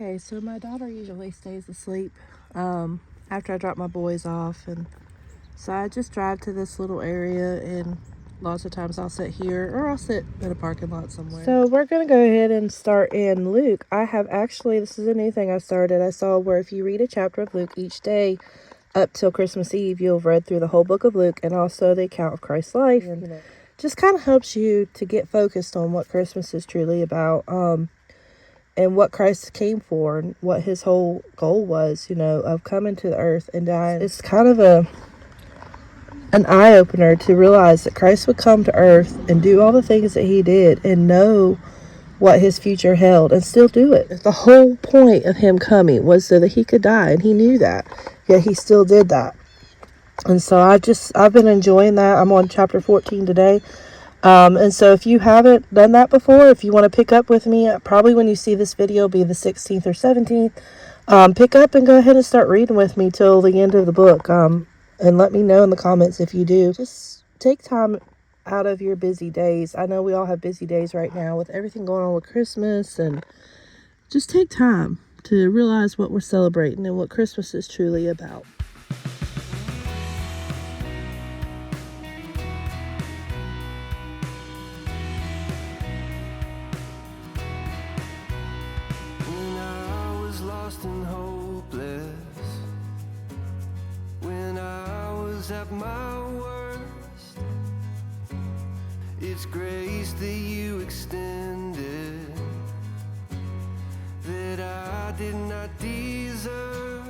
Okay, so my daughter usually stays asleep after I drop my boys off, and so I just drive to this little area, and lots of times I'll sit here or I'll sit in a parking lot somewhere. So we're going to go ahead and start in Luke. I have actually, this is a new thing I started. I saw where if you read a chapter of Luke each day up till Christmas Eve, you'll have read through the whole book of Luke and also the account of Christ's life. And just kind of helps you to get focused on what Christmas is truly about. And what Christ came for and what his whole goal was, of coming to the earth and dying. It's kind of an eye-opener to realize that Christ would come to earth and do all the things that he did and know what his future held and still do it. The whole point of him coming was so that he could die, and he knew that, yet he still did that. And so I've been enjoying that. I'm on chapter 14 today. And so if you haven't done that before, if you want to pick up with me, probably when you see this video be the 16th or 17th, pick up and go ahead and start reading with me till the end of the book. And let me know in the comments if you do. Just take time out of your busy days. I know we all have busy days right now with everything going on with Christmas, and just take time to realize what we're celebrating and what Christmas is truly about. And hopeless, when I was at my worst, it's grace that you extended that I did not deserve.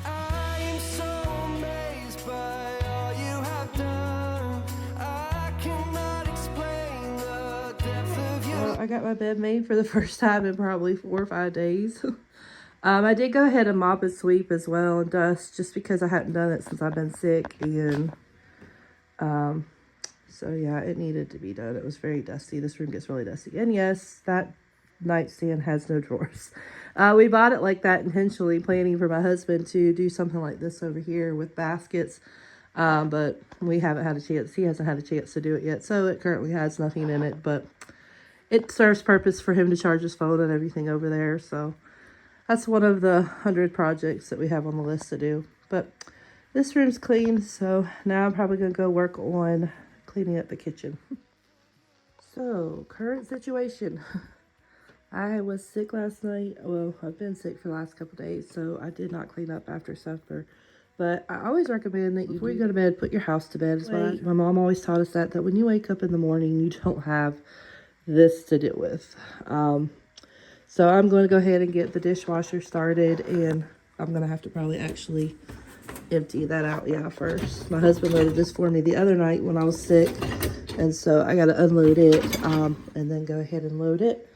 I am so amazed by all you have done. I cannot explain the depth of your... I got my bed made for the first time in probably 4 or 5 days. I did go ahead and mop and sweep as well and dust, just because I hadn't done it since I've been sick, and so yeah, it needed to be done. It was very dusty. This room gets really dusty, and yes, that nightstand has no drawers. We bought it like that intentionally, planning for my husband to do something like this over here with baskets, but we haven't had a chance. He hasn't had a chance to do it yet, so it currently has nothing in it, but it serves purpose for him to charge his phone and everything over there. So that's one of the 100 projects that we have on the list to do. But this room's clean, so now I'm probably going to go work on cleaning up the kitchen. So, current situation. I was sick last night. Well, I've been sick for the last couple days, so I did not clean up after supper. But I always recommend that before you go to bed, put your house to bed. My mom always taught us that when you wake up in the morning, you don't have this to deal with. So I'm going to go ahead and get the dishwasher started, and I'm going to have to probably actually empty that out first. My husband loaded this for me the other night when I was sick, and so I got to unload it and then go ahead and load it.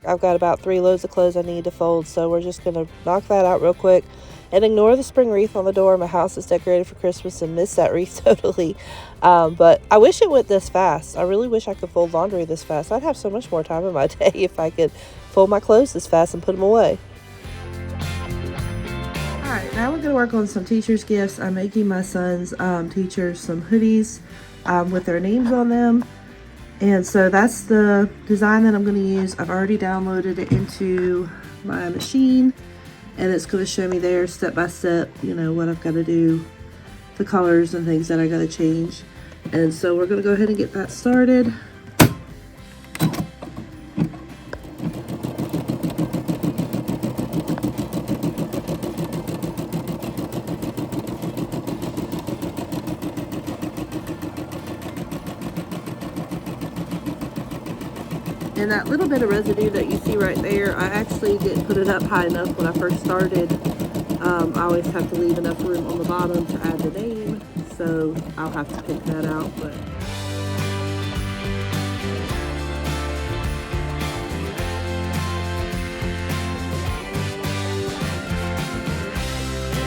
I've got about 3 loads of clothes I need to fold, so we're just going to knock that out real quick and ignore the spring wreath on the door. My house is decorated for Christmas and miss that wreath totally. But I wish it went this fast. I really wish I could fold laundry this fast. I'd have so much more time in my day if I could fold my clothes this fast and put them away. Alright, now we're going to work on some teacher's gifts. I'm making my son's teachers some hoodies with their names on them. And so that's the design that I'm going to use. I've already downloaded it into my machine, and it's going to show me there step by step, what I've got to do, the colors and things that I got to change. And so we're going to go ahead and get that started. And that little bit of residue that you see right there, I actually didn't put it up high enough when I first started. I always have to leave enough room on the bottom to add the name, so I'll have to pick that out. But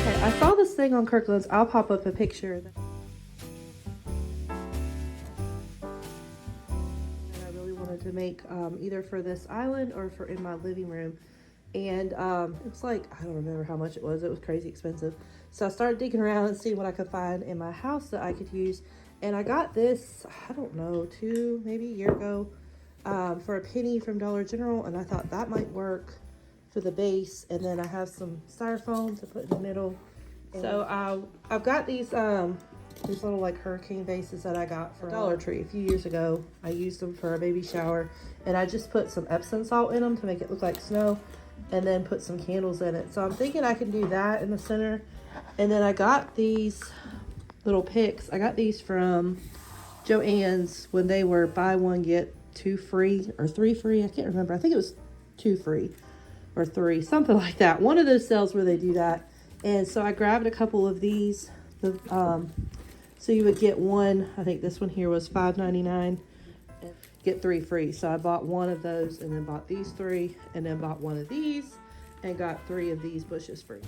okay, I saw this thing on Kirkland's. I'll pop up a picture. To make either for this island or for in my living room, and it was like, I don't remember how much it was crazy expensive. So I started digging around and seeing what I could find in my house that I could use, and I got this, I don't know, maybe a year ago, for a penny from Dollar General, and I thought that might work for the base. And then I have some styrofoam to put in the middle. So I've got these little like hurricane vases that I got from Dollar Tree a few years ago. I used them for a baby shower, and I just put some Epsom salt in them to make it look like snow, and then put some candles in it. So I'm thinking I can do that in the center. And then I got these little picks. I got these from Joann's when they were buy one get two free or three free. I can't remember. I think it was 2 free or 3, something like that. One of those sales where they do that. And so I grabbed a couple of these. So you would get one, I think this one here was $5.99, get 3 free. So I bought one of those, and then bought these 3, and then bought one of these, and got 3 of these bushes free.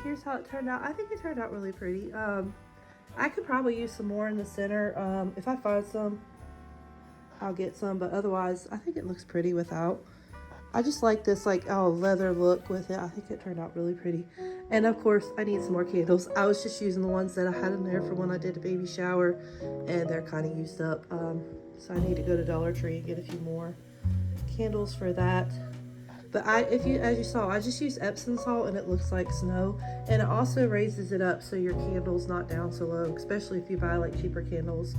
Here's how it turned out. I think it turned out really pretty. I could probably use some more in the center. If I find some, I'll get some, but otherwise I think it looks pretty without. I just like this like leather look with it. I think it turned out really pretty. And of course I need some more candles. I was just using the ones that I had in there for when I did a baby shower, and they're kind of used up. So I need to go to Dollar Tree and get a few more candles for that. But as you saw, I just use Epsom salt, and it looks like snow. And it also raises it up so your candle's not down so low, especially if you buy like cheaper candles,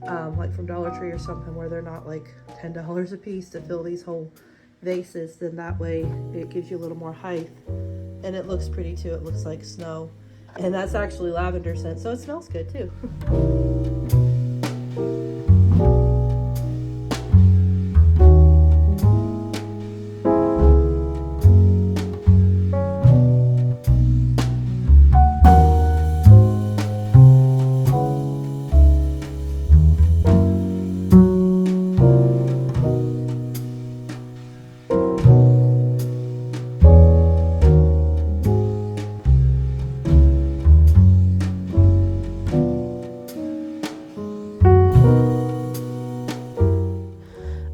like from Dollar Tree or something, where they're not like $10 a piece to fill these whole vases. Then that way it gives you a little more height, and it looks pretty too. It looks like snow, and that's actually lavender scent, so it smells good too.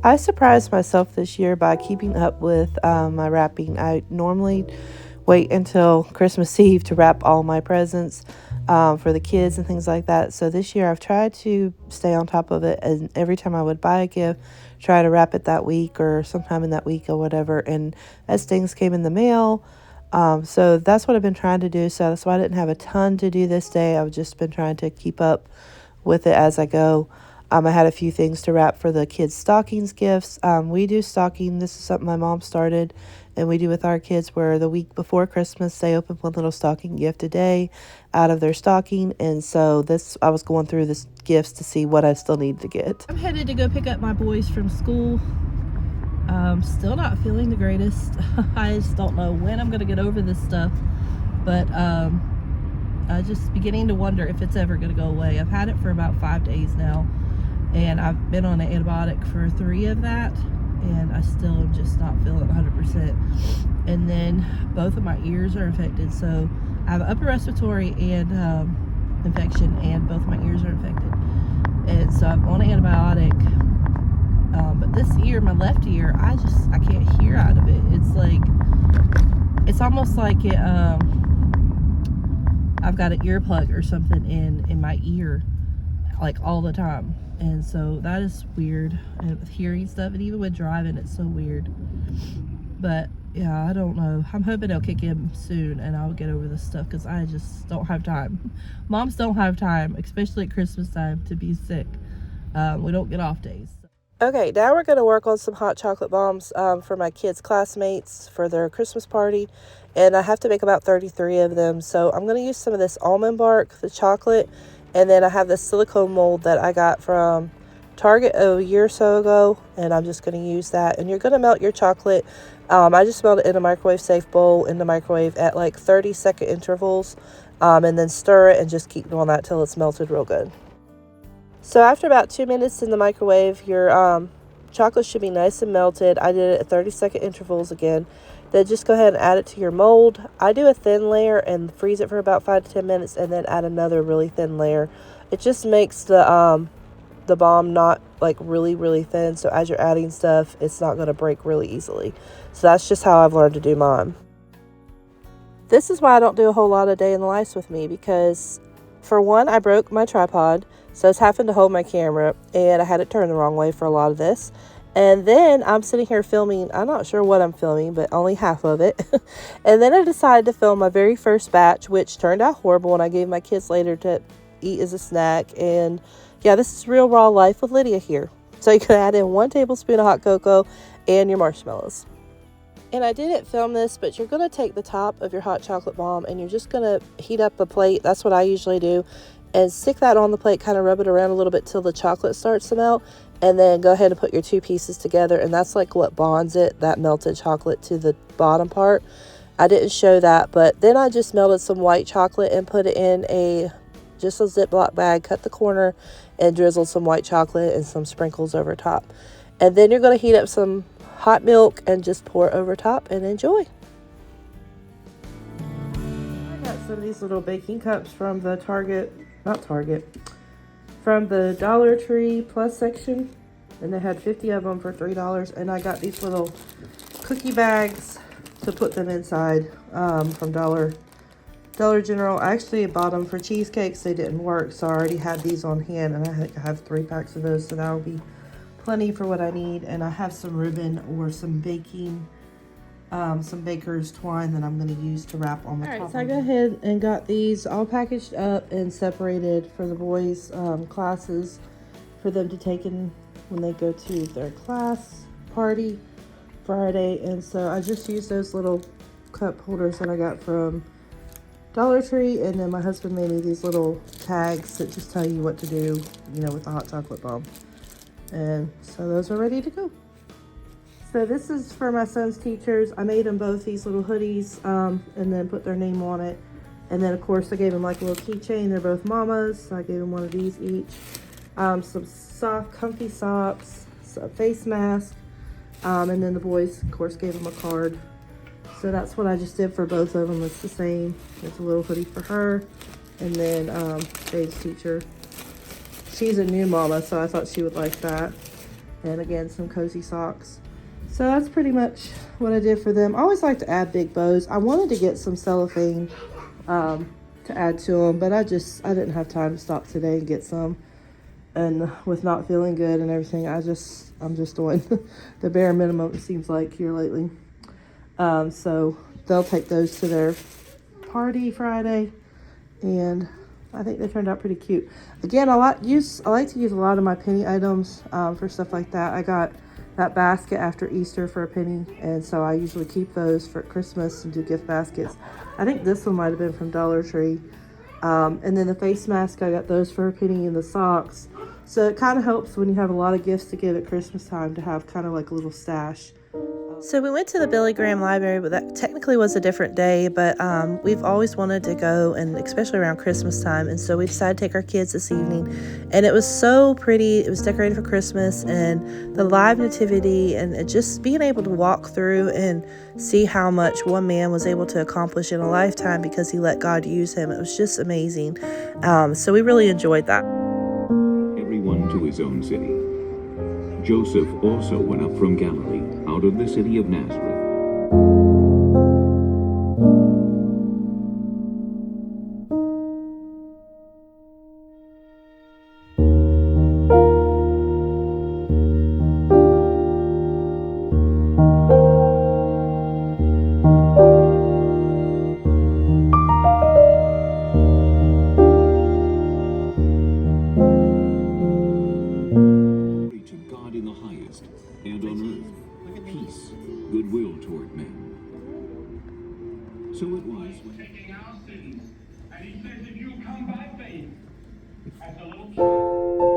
I surprised myself this year by keeping up with my wrapping. I normally wait until Christmas Eve to wrap all my presents for the kids and things like that. So this year I've tried to stay on top of it, and every time I would buy a gift, try to wrap it that week or sometime in that week or whatever. And as things came in the mail, so that's what I've been trying to do. So that's why I didn't have a ton to do this day. I've just been trying to keep up with it as I go. I had a few things to wrap for the kids' stockings gifts. We do stocking. This is something my mom started, and we do with our kids, where the week before Christmas, they open one little stocking gift a day out of their stocking. And so I was going through this gifts to see what I still need to get. I'm headed to go pick up my boys from school. Still not feeling the greatest. I just don't know when I'm gonna get over this stuff, but I just beginning to wonder if it's ever gonna go away. I've had it for about 5 days now, and I've been on an antibiotic for 3 of that, and I still am just not feeling 100%. And then both of my ears are infected, so I have upper respiratory and infection, and both my ears are infected, and so I'm on an antibiotic. But this ear, my left ear, I can't hear out of it. It's like, it's almost like it I've got an earplug or something in my ear, like, all the time. And so that is weird. And with hearing stuff, and even with driving, it's so weird. But yeah, I don't know. I'm hoping it'll kick in soon and I'll get over this stuff, because I just don't have time. Moms don't have time, especially at Christmas time, to be sick. We don't get off days. Okay, now we're going to work on some hot chocolate bombs for my kids' classmates for their Christmas party. And I have to make about 33 of them. So I'm going to use some of this almond bark, the chocolate, and then I have this silicone mold that I got from Target a year or so ago. And I'm just going to use that. And you're going to melt your chocolate. I just melt it in a microwave safe bowl in the microwave at like 30-second intervals. And then stir it and just keep doing that till it's melted real good. So after about 2 minutes in the microwave, your chocolate should be nice and melted. I did it at 30-second intervals again. Then just go ahead and add it to your mold. I do a thin layer and freeze it for about 5 to 10 minutes, and then add another really thin layer. It just makes the bomb not like really thin. So as you're adding stuff, it's not going to break really easily. So that's just how I've learned to do mine. This is why I don't do a whole lot of day in the life with me, because for one, I broke my tripod. So I was having to hold my camera, and I had it turned the wrong way for a lot of this. And then I'm sitting here filming, I'm not sure what I'm filming, but only half of it. And then I decided to film my very first batch, which turned out horrible, and I gave my kids later to eat as a snack. And yeah, this is real raw life with Lydia here. So you can add in 1 tablespoon of hot cocoa and your marshmallows. And I didn't film this, but you're going to take the top of your hot chocolate bomb and you're just going to heat up a plate. That's what I usually do. And stick that on the plate, kind of rub it around a little bit till the chocolate starts to melt. And then go ahead and put your 2 pieces together. And that's like what bonds it, that melted chocolate, to the bottom part. I didn't show that, but then I just melted some white chocolate and put it in just a Ziploc bag, cut the corner, and drizzled some white chocolate and some sprinkles over top. And then you're going to heat up some hot milk and just pour over top and enjoy. I got some of these little baking cups from the from the Dollar Tree Plus section, and they had 50 of them for $3. And I got these little cookie bags to put them inside from Dollar General. I actually bought them for cheesecakes. They didn't work, so I already had these on hand, and I have 3 packs of those, so that'll be plenty for what I need. And I have some ribbon or some baking, some baker's twine that I'm going to use to wrap on the top. All right, so I go ahead and got these all packaged up and separated for the boys' classes, for them to take in when they go to their class party Friday. And so I just used those little cup holders that I got from Dollar Tree, and then my husband made me these little tags that just tell you what to do, with the hot chocolate bomb. And so those are ready to go. So this is for my son's teachers. I made them both these little hoodies, and then put their name on it. And then of course I gave them like a little keychain. They're both mamas, so I gave them one of these each. Some soft, comfy socks, a face mask, and then the boys, of course, gave them a card. So that's what I just did for both of them. It's the same. It's a little hoodie for her, and then Jade's teacher. She's a new mama, so I thought she would like that. And again, some cozy socks. So that's pretty much what I did for them. I always like to add big bows. I wanted to get some cellophane to add to them, but I didn't have time to stop today and get some. And with not feeling good and everything, I'm just doing the bare minimum, it seems like, here lately. So they'll take those to their party Friday, and I think they turned out pretty cute. Again, I like to use a lot of my penny items for stuff like that. I got that basket after Easter for a penny, and so I usually keep those for Christmas and do gift baskets. I think this one might have been from Dollar Tree. And then the face mask, I got those for a penny, and the socks. So it kind of helps when you have a lot of gifts to give at Christmas time to have kind of like a little stash. So we went to the Billy Graham Library, but that technically was a different day. But we've always wanted to go, and especially around Christmas time. And so we decided to take our kids this evening. And it was so pretty. It was decorated for Christmas, and the live nativity, and it just being able to walk through and see how much one man was able to accomplish in a lifetime because he let God use him. It was just amazing. So we really enjoyed that. Everyone to his own city. Joseph also went up from Galilee, out of the city of Nazareth. To God in the highest, and on earth, peace, goodwill toward men. So it was when Taking our sins, and he says, if you come by faith, as a little child.